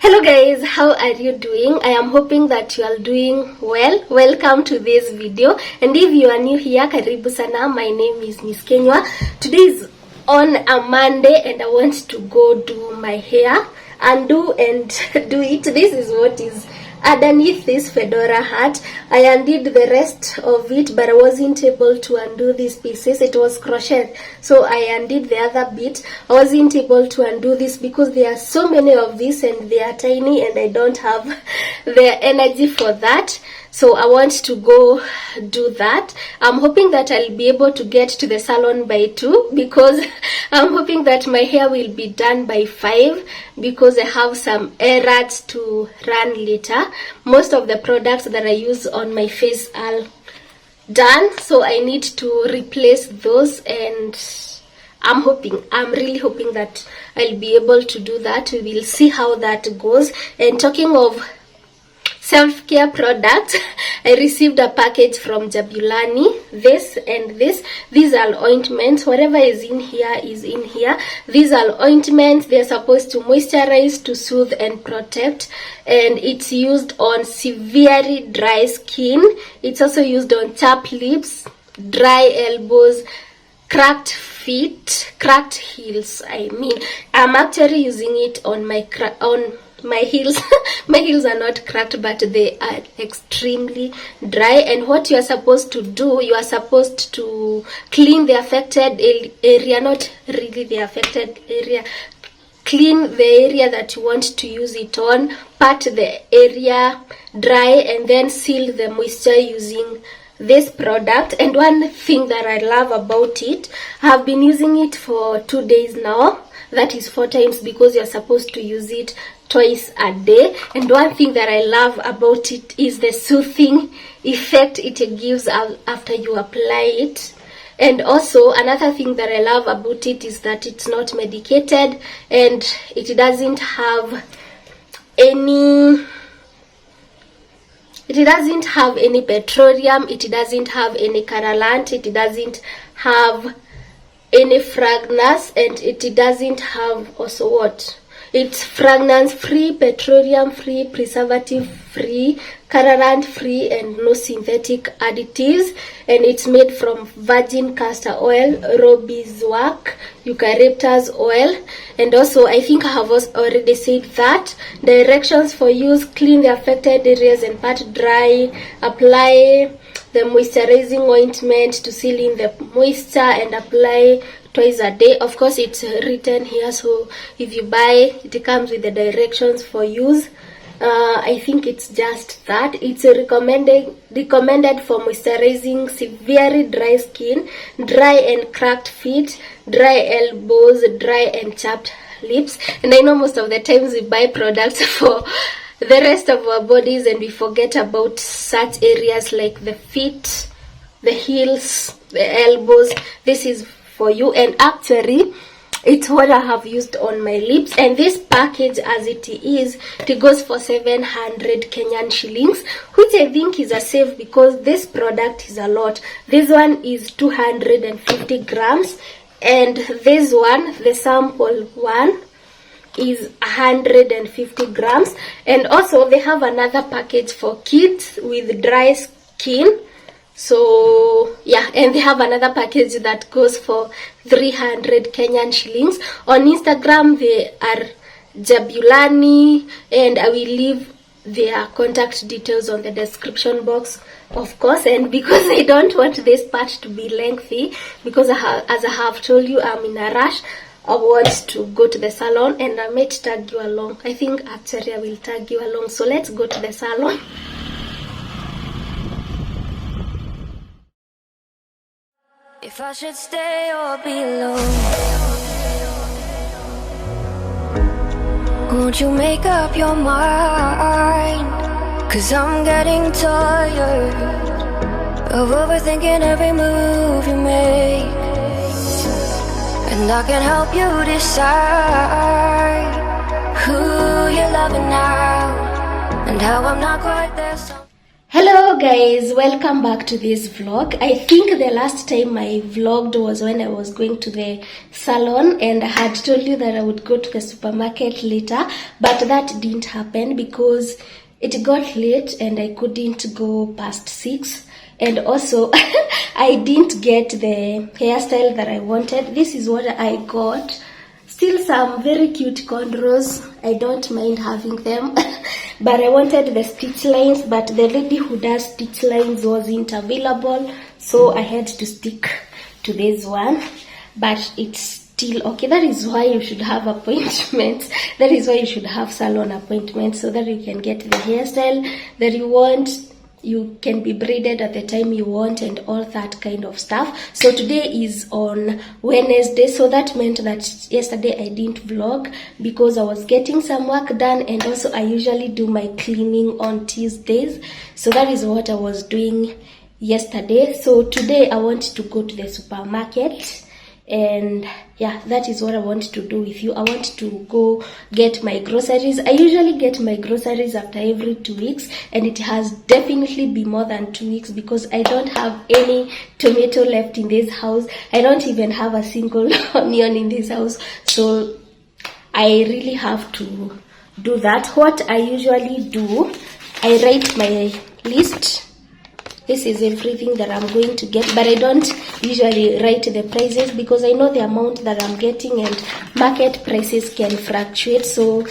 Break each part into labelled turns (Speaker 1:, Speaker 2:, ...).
Speaker 1: Hello guys, how are you doing? I am hoping that you are doing well. Welcome to this video, and if you are new here, karibu sana. My name is Miss Kinyua. Today is on a Monday and I want to go do my hair, undo and do it. This is what is underneath this fedora hat. I undid the rest of it, but I wasn't able to undo these pieces. It was crochet, so I undid the other bit. I wasn't able to undo this because there are so many of these and they are tiny and I don't have the energy for that. So I want to go do that. I'm hoping that I'll be able to get to the salon by 2 because I'm hoping that my hair will be done by 5 because I have some errands to run later. Most of the products that I use on my face are done, so I need to replace those, and I'm really hoping that I'll be able to do that. We will see how that goes. And talking of self-care products, I received a package from Jabulani. This and this, these are ointments. Whatever is in here is in here. These are ointments. They're supposed to moisturize, to soothe and protect, and it's used on severely dry skin. It's also used on chapped lips, dry elbows, cracked feet, cracked heels. I'm actually using it on my heels. My heels are not cracked, but they are extremely dry. And what you are supposed to do, you are supposed to clean the affected area, not really the affected area, clean the area that you want to use it on, pat the area dry, and then seal the moisture using this product. And one thing that I love about it, I have been using it for 2 days now. That is 4 times because you're supposed to use it twice a day. And one thing that I love about it is the soothing effect it gives after you apply it. And also another thing that I love about it is that it's not medicated and it doesn't have any petroleum, it doesn't have any colourant, it doesn't have any fragrance, and it doesn't have also what? It's fragrance free, petroleum free, preservative free, colorant free, and no synthetic additives. And it's made from virgin castor oil, raw beeswax, eucalyptus oil. And also I think I have already said that. Directions for use: clean the affected areas and pat dry, apply the moisturizing ointment to seal in the moisture, and apply twice a day. Of course, it's written here, so if you buy it comes with the directions for use. I think it's just that. It's recommended for moisturizing severely dry skin, dry and cracked feet, dry elbows, dry and chapped lips. And I know most of the times we buy products for the rest of our bodies and we forget about such areas like the feet, the heels, the elbows. This is for you, and actually it's what I have used on my lips. And this package, as it is, it goes for 700 Kenyan shillings, which I think is a save because this product is a lot. This one is 250 grams, and this one, the sample one, is 150 grams. And also they have another package for kids with dry skin. So yeah, and they have another package that goes for 300 Kenyan shillings. On Instagram they are Jabulani, and I will leave their contact details on the description box, of course. And because I don't want this part to be lengthy, because as I have told you, I'm in a rush. I want to go to the salon, and I might tag you along. I think actually I will tag you along. So let's go to the salon.
Speaker 2: If I should stay or be alone, won't you make up your mind? 'Cause I'm getting tired of overthinking every move you make, and I can help you decide who you're loving now and how I'm not quite there.
Speaker 1: Hello guys, welcome back to this vlog. I think the last time I vlogged was when I was going to the salon, and I had told you that I would go to the supermarket later, but that didn't happen because it got late and I couldn't go past 6. And also I didn't get the hairstyle that I wanted. This is what I got. Still some very cute cornrows. I don't mind having them. But I wanted the stitch lines, but the lady who does stitch lines wasn't available, so I had to stick to this one. But it's still okay. That is why you should have appointments. That is why you should have salon appointments, so that you can get the hairstyle that you want. You can be braided at the time you want and all that kind of stuff. So today is on Wednesday, so that meant that yesterday I didn't vlog because I was getting some work done, and also I usually do my cleaning on Tuesdays. So that is what I was doing yesterday. So today I want to go to the supermarket, and yeah, that is what I want to do with you. I want to go get my groceries. I usually get my groceries after every 2 weeks, and it has definitely been more than 2 weeks because I don't have any tomato left in this house. I don't even have a single onion in this house, so I really have to do that. What I usually do, I write my list. This is everything that I'm going to get, but I don't usually write the prices because I know the amount that I'm getting and market prices can fluctuate. So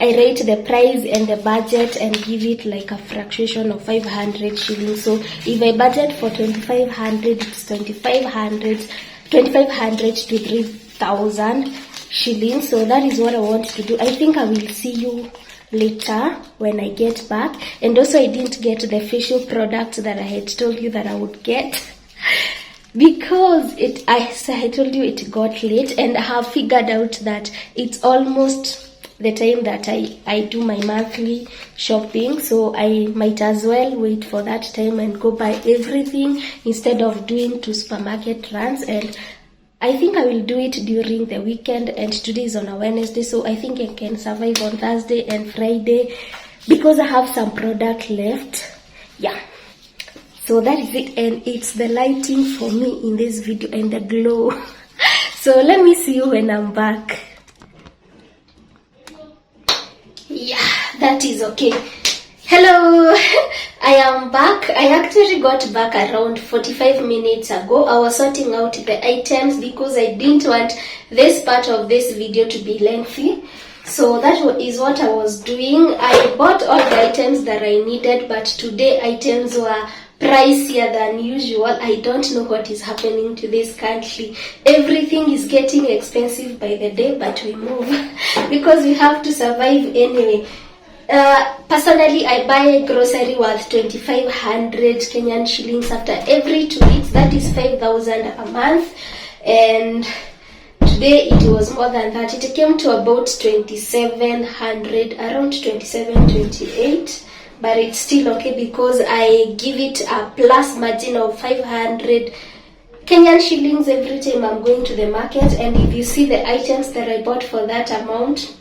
Speaker 1: I write the price and the budget and give it like a fluctuation of 500 shillings. So if I budget for 2,500, it's 2,500 to 3,000 shillings. So that is what I want to do. I think I will see you later when I get back. And also I didn't get the facial product that I had told you that I would get because I told you it got late, and I have figured out that it's almost the time that I do my monthly shopping, so I might as well wait for that time and go buy everything instead of doing 2 supermarket runs. And I think I will do it during the weekend, and today is on a Wednesday, so I think I can survive on Thursday and Friday because I have some product left. Yeah, so that is it, and it's the lighting for me in this video and the glow. So let me see you when I'm back. Yeah, that is okay. Hello, I am back. I actually got back around 45 minutes ago. I was sorting out the items because I didn't want this part of this video to be lengthy. So that is what I was doing. I bought all the items that I needed, but today items were pricier than usual. I don't know what is happening to this country. Everything is getting expensive by the day, but we move because we have to survive anyway. Personally, I buy grocery worth 2,500 Kenyan shillings after every 2 weeks. That is 5,000 a month, and today it was more than that. It came to about 2,700, around 27, 28, but it's still okay because I give it a plus margin of 500 Kenyan shillings every time I'm going to the market. And if you see the items that I bought for that amount,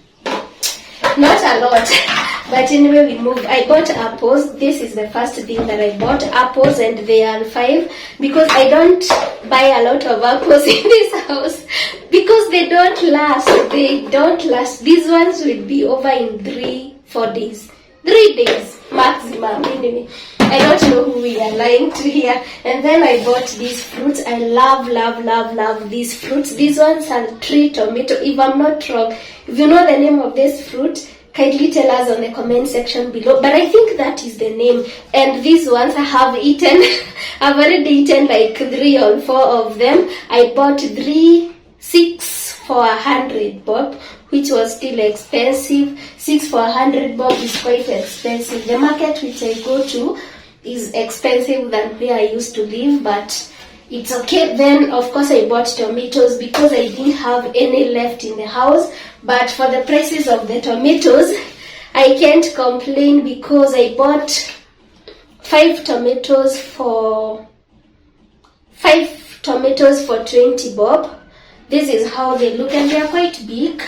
Speaker 1: not a lot, but anyway, we move. I bought apples. This is the first thing that I bought, apples, and they are 5 because I don't buy a lot of apples in this house because they don't last. They don't last. These ones will be over in 3-4 days. 3 days maximum. Anyway, I don't know who we are lying to here. And then I bought these fruits. I love these fruits. These ones are tree tomato, if I'm not wrong. If you know the name of this fruit, kindly tell us on the comment section below. But I think that is the name. And these ones I have eaten. I've already eaten like 3 or 4 of them. I bought 6 for 100 bob, which was still expensive. 6 for 100 bob is quite expensive. The market which I go to is expensive than where I used to live, but it's okay. Then of course I bought tomatoes because I didn't have any left in the house, but for the prices of the tomatoes I can't complain because I bought 5 tomatoes for 20 bob. This is how they look, and they are quite big.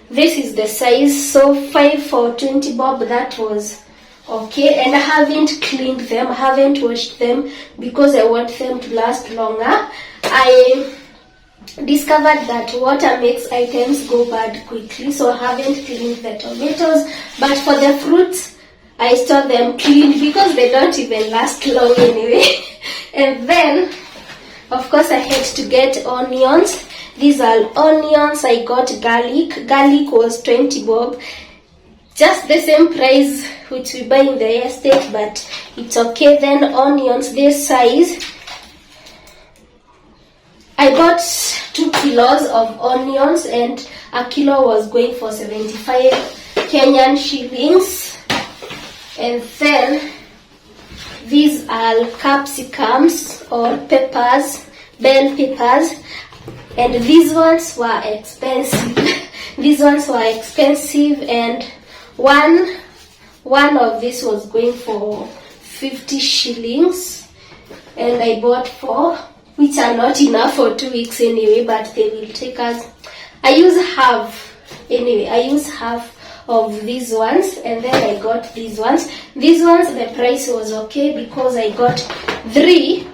Speaker 1: This is the size, so 5 for 20 bob, that was Okay, and I haven't cleaned them, I haven't washed them because I want them to last longer. I discovered that water makes items go bad quickly, so I haven't cleaned the tomatoes. But for the fruits, I store them clean because they don't even last long anyway. And then, of course, I had to get onions. These are onions. I got garlic. Garlic was 20 bob. Just the same price which we buy in the estate, but it's okay. Then onions, this size. I bought 2 kilos of onions and a kilo was going for 75 Kenyan shillings. And then these are capsicums or peppers, bell peppers, and these ones were expensive. These ones were expensive, and one of these was going for 50 shillings, and I bought 4, which are not enough for 2 weeks anyway, but they will take us. I use half of these ones, and then I got these ones. These ones, the price was okay because I got 3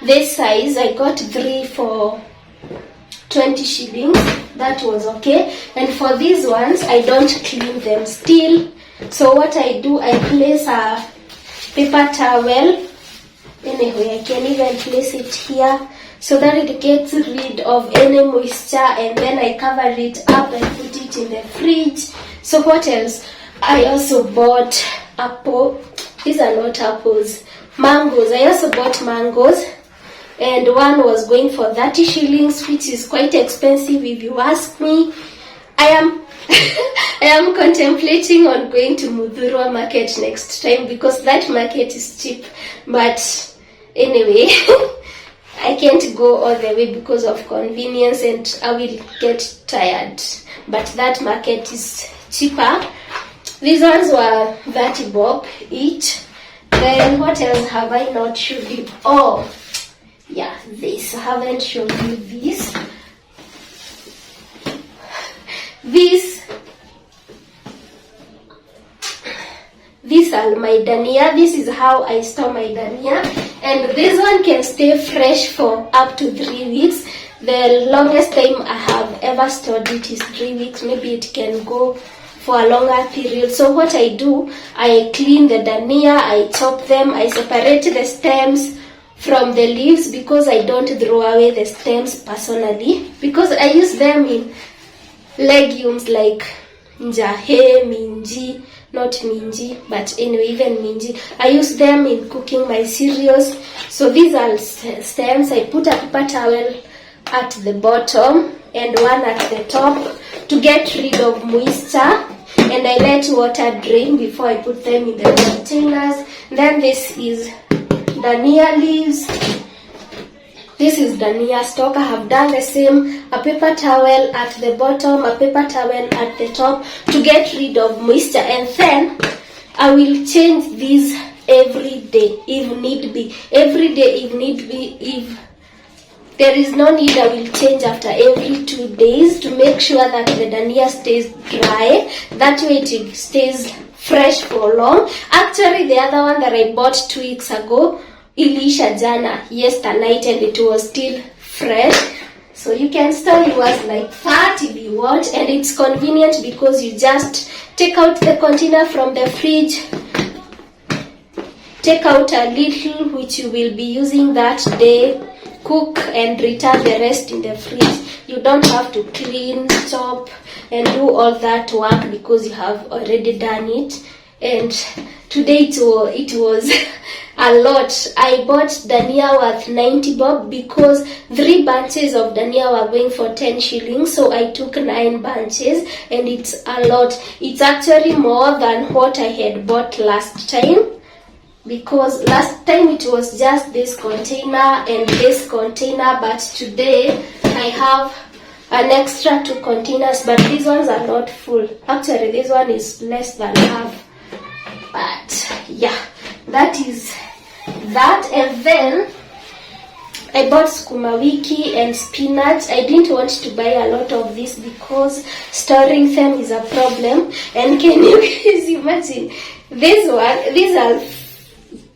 Speaker 1: this size. I got 3 for 20 shillings. That was okay. And for these ones, I don't clean them still. So what I do, I place a paper towel. Anyway, I can even place it here so that it gets rid of any moisture, and then I cover it up and put it in the fridge. So what else? I also bought apple. These are not apples, mangoes. I also bought mangoes, and one was going for 30 shillings, which is quite expensive if you ask me. I am contemplating on going to Mudhurwa market next time because that market is cheap, but anyway, I can't go all the way because of convenience and I will get tired. But that market is cheaper. These ones were 30 bob each. Then what else have I not showed you? Oh, yeah, this. I haven't shown you this. These are my dania. This is how I store my dania. And this one can stay fresh for up to 3 weeks. The longest time I have ever stored it is 3 weeks. Maybe it can go for a longer period. So what I do, I clean the dania, I chop them, I separate the stems from the leaves because I don't throw away the stems personally, because I use them in legumes like njahe, minji, not minji, but anyway, even minji. I use them in cooking my cereals. So these are stems. I put a paper towel at the bottom and one at the top to get rid of moisture, and I let water drain before I put them in the containers. Then this is dania leaves. This is dania stock. I have done the same. A paper towel at the bottom, a paper towel at the top to get rid of moisture, and then I will change these every day if need be. Every day if need be. If there is no need, I will change after every 2 days to make sure that the dania stays dry. That way it stays fresh for long. Actually, the other one that I bought 2 weeks ago, ilisha jana, yesternight, and it was still fresh. So you can store yours like that if you want, and it's convenient because you just take out the container from the fridge, take out a little which you will be using that day, cook and return the rest in the fridge. You don't have to clean, chop and do all that work because you have already done it. And today it was a lot. I bought dania worth 90 bob because 3 bunches of dania were going for 10 shillings. So I took 9 bunches and it's a lot. It's actually more than what I had bought last time, because last time it was just this container and this container, but today I have an extra 2 containers, but these ones are not full. Actually, this one is less than half. But yeah, that is that. And then I bought sukuma wiki and spinach. I didn't want to buy a lot of this because storing them is a problem. And can you guys imagine These are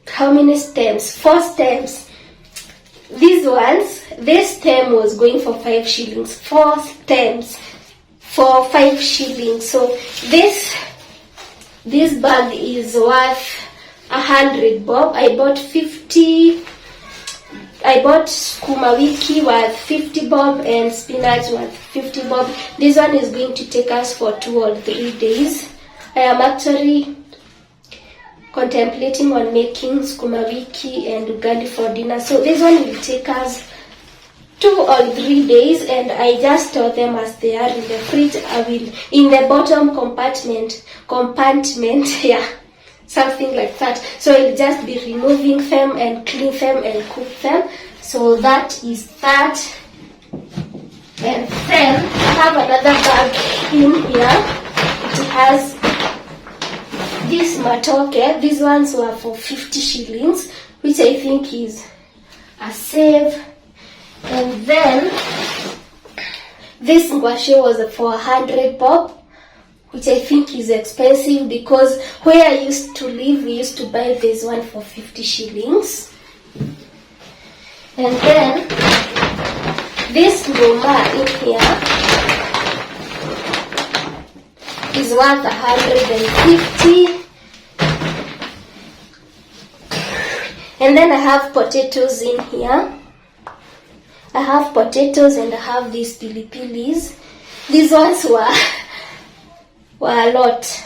Speaker 1: how many stems? 4 stems. This stem was going for 5 shillings. 4 stems for 5 shillings. So this bag is worth 100 bob. I bought skuma wiki worth 50 bob and spinach worth 50 bob. This one is going to take us for 2 or 3 days. I am actually contemplating on making skuma wiki and ugali for dinner. So this one will take us 2 or 3 days, and I just store them as they are in the fridge. I will in the bottom compartment, yeah, something like that. So I'll just be removing them and clean them and cook them. So that is that. And then I have another bag in here. It has this matoke. These ones were for 50 shillings, which I think is a save. And then this ngwashe was for 100 bob, which I think is expensive because where I used to live, we used to buy this one for 50 shillings. And then this ngoma in here is worth 150. And then I have potatoes in here. I have potatoes and I have these pili-pilis. These ones were a lot.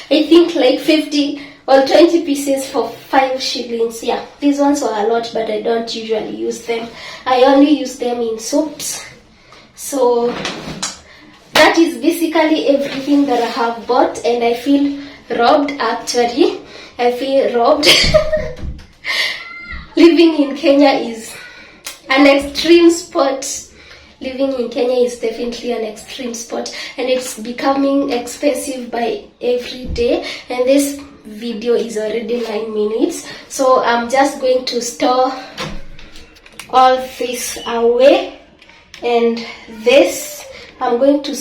Speaker 1: I think like 50 or 20 pieces for 5 shillings. Yeah, these ones were a lot, but I don't usually use them. I only use them in soups. So that is basically everything that I have bought, and I feel robbed actually. I feel robbed. Living in Kenya is an extreme sport. Living in Kenya is definitely an extreme sport, and it's becoming expensive by every day. And this video is already 9 minutes, so I'm just going to store all this away, and this I'm going to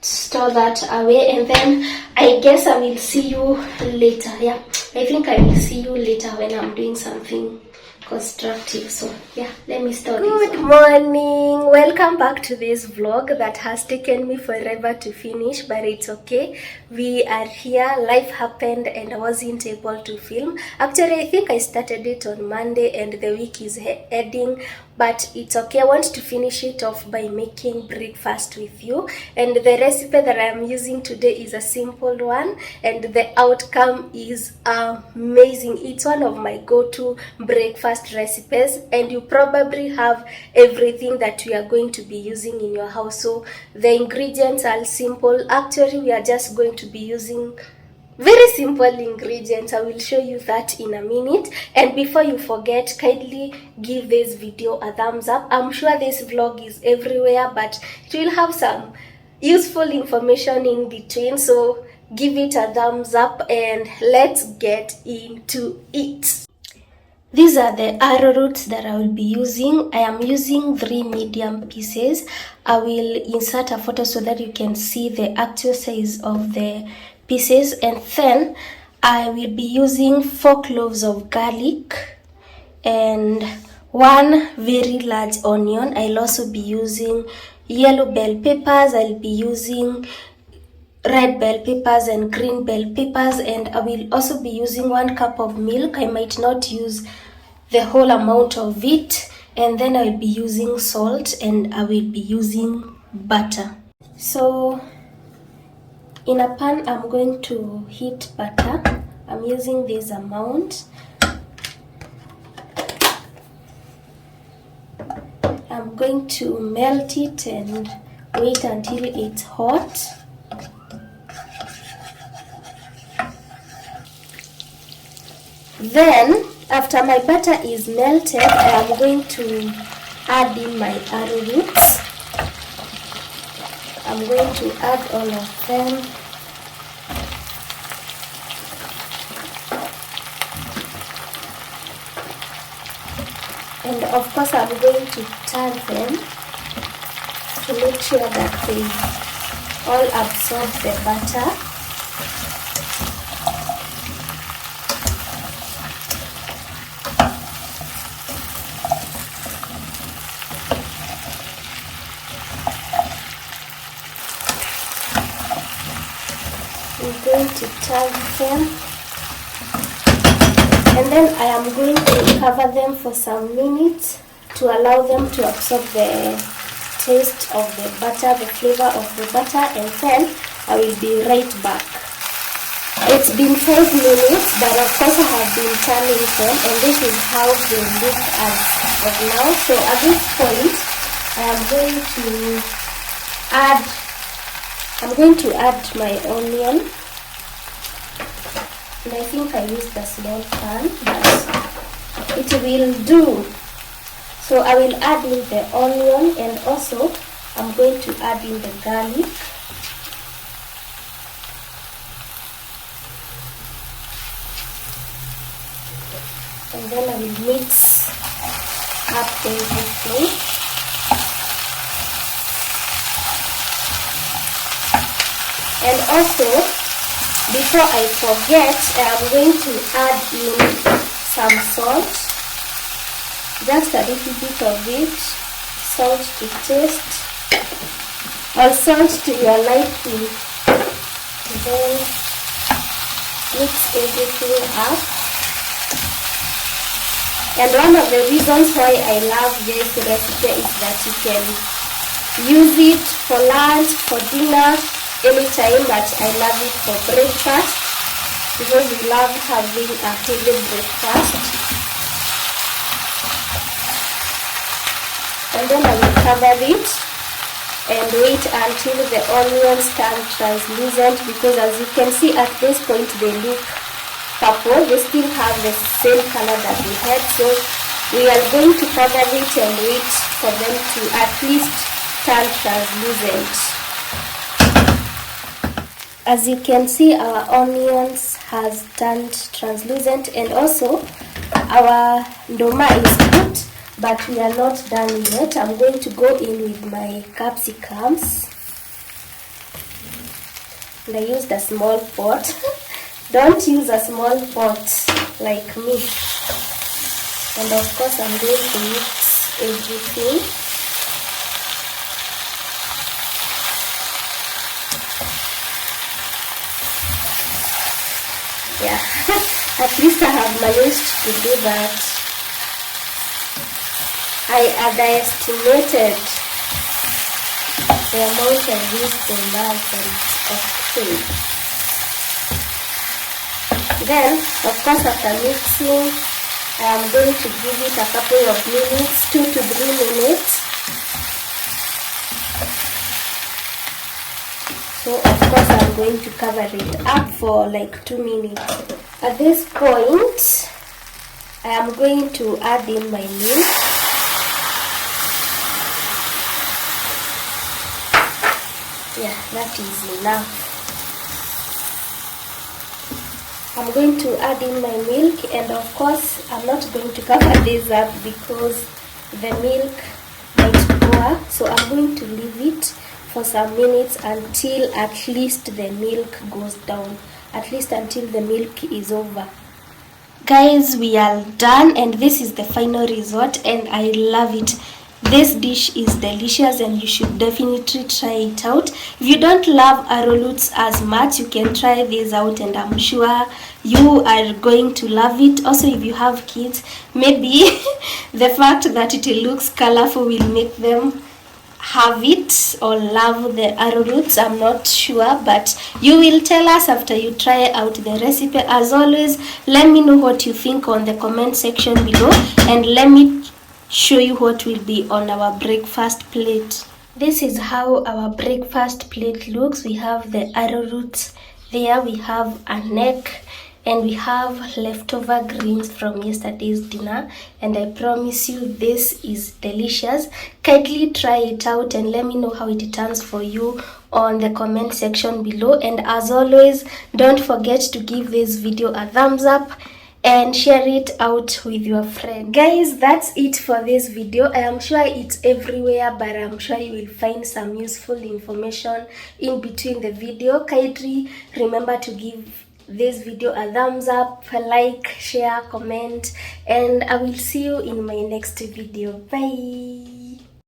Speaker 1: store that away, and then I guess I will see you later. Yeah, I think I will see you later when I'm doing something constructive. So yeah, let me start. Good morning, welcome back to this vlog that has taken me forever to finish, but it's okay. We are here. Life happened and I wasn't able to film. Actually, I think I started it on Monday and the week is ending, but it's okay. I want to finish it off by making breakfast with you, and the recipe that I'm using today is a simple one, and the outcome is amazing. It's one of my go-to breakfast recipes, and you probably have everything that we are going to be using in your house. So the ingredients are simple. Actually, we are just going to be using very simple ingredients. I will show you that in a minute. And before you forget, kindly give this video a thumbs up. I'm sure this vlog is everywhere, but it will have some useful information in between, so give it a thumbs up and let's get into it. These are the arrowroots that I will be using. I am using 3 medium pieces. I will insert a photo so that you can see the actual size of the pieces, and then I will be using 4 cloves of garlic and 1 very large onion. I'll also be using yellow bell peppers. I'll be using red bell peppers and green bell peppers, and I will also be using 1 cup of milk. I might not use the whole amount of it. And then I will be using salt, and I will be using butter. So in a pan, I'm going to heat butter. I'm using this amount. I'm going to melt it and wait until it's hot. Then, after my butter is melted, I am going to add in my arrowroots. I'm going to add all of them. And of course, I'm going to turn them to make sure that they all absorb the butter. I'm going to turn them, and then I am going to cover them for some minutes to allow them to absorb the taste of the butter, the flavor of the butter, and then I will be right back. It's been 5 minutes, but of course I have been turning them, and this is how they look as of now. So at this point, I'm going to add my onion, and I think I used a small pan, but it will do. So I will add in the onion, and also I'm going to add in the garlic. And then I will mix up everything. And also, before I forget, I am going to add in some salt. Just a little bit of it, salt to taste, or salt to your liking. And then mix everything up. And one of the reasons why I love this recipe is that you can use it for lunch, for dinner, anytime, but I love it for breakfast because we love having a healthy breakfast. And then I will cover it and wait until the onions turn translucent, because as you can see at this point they look purple. They still have the same color that we had, so we are going to cover it and wait for them to at least turn translucent. As you can see, our onions has turned translucent, and also our ndoma is cooked. But we are not done yet. I'm going to go in with my capsicums. And I used a small pot. Don't use a small pot like me. And of course I'm going to mix everything. Yeah, at least I have managed to do that. I underestimated the amount of this the love, and okay. Then, of course, after mixing, I am going to give it a couple of minutes, 2 to 3 minutes. So, of course, I'm going to cover it up for like 2 minutes. At this point, I am going to add in my milk. Yeah, that is enough. I'm going to add in my milk, and of course I'm not going to cover this up because the milk might pour, so I'm going to leave it for some minutes until at least the milk goes down, at least until the milk is over. Guys, we are done, and this is the final result, and I love it. This dish is delicious and you should definitely try it out. If you don't love arrowroots as much, you can try this out, and I'm sure you are going to love it. Also, if you have kids, maybe the fact that it looks colorful will make them have it or love the arrowroots. I'm not sure, but you will tell us after you try out the recipe. As always, let me know what you think on the comment section below, and let me show you what will be on our breakfast plate. This is how our breakfast plate looks. We have the arrowroots there, we have an egg, and we have leftover greens from yesterday's dinner, and I promise you this is delicious. Kindly try it out and let me know how it turns for you on the comment section below. And as always, don't forget to give this video a thumbs up and share it out with your friend. Guys, that's it for this video. I am sure it's everywhere, but I'm sure you will find some useful information in between the video. Kindly remember to give this video a thumbs up, like, share, comment, and I will see you in my next video. Bye.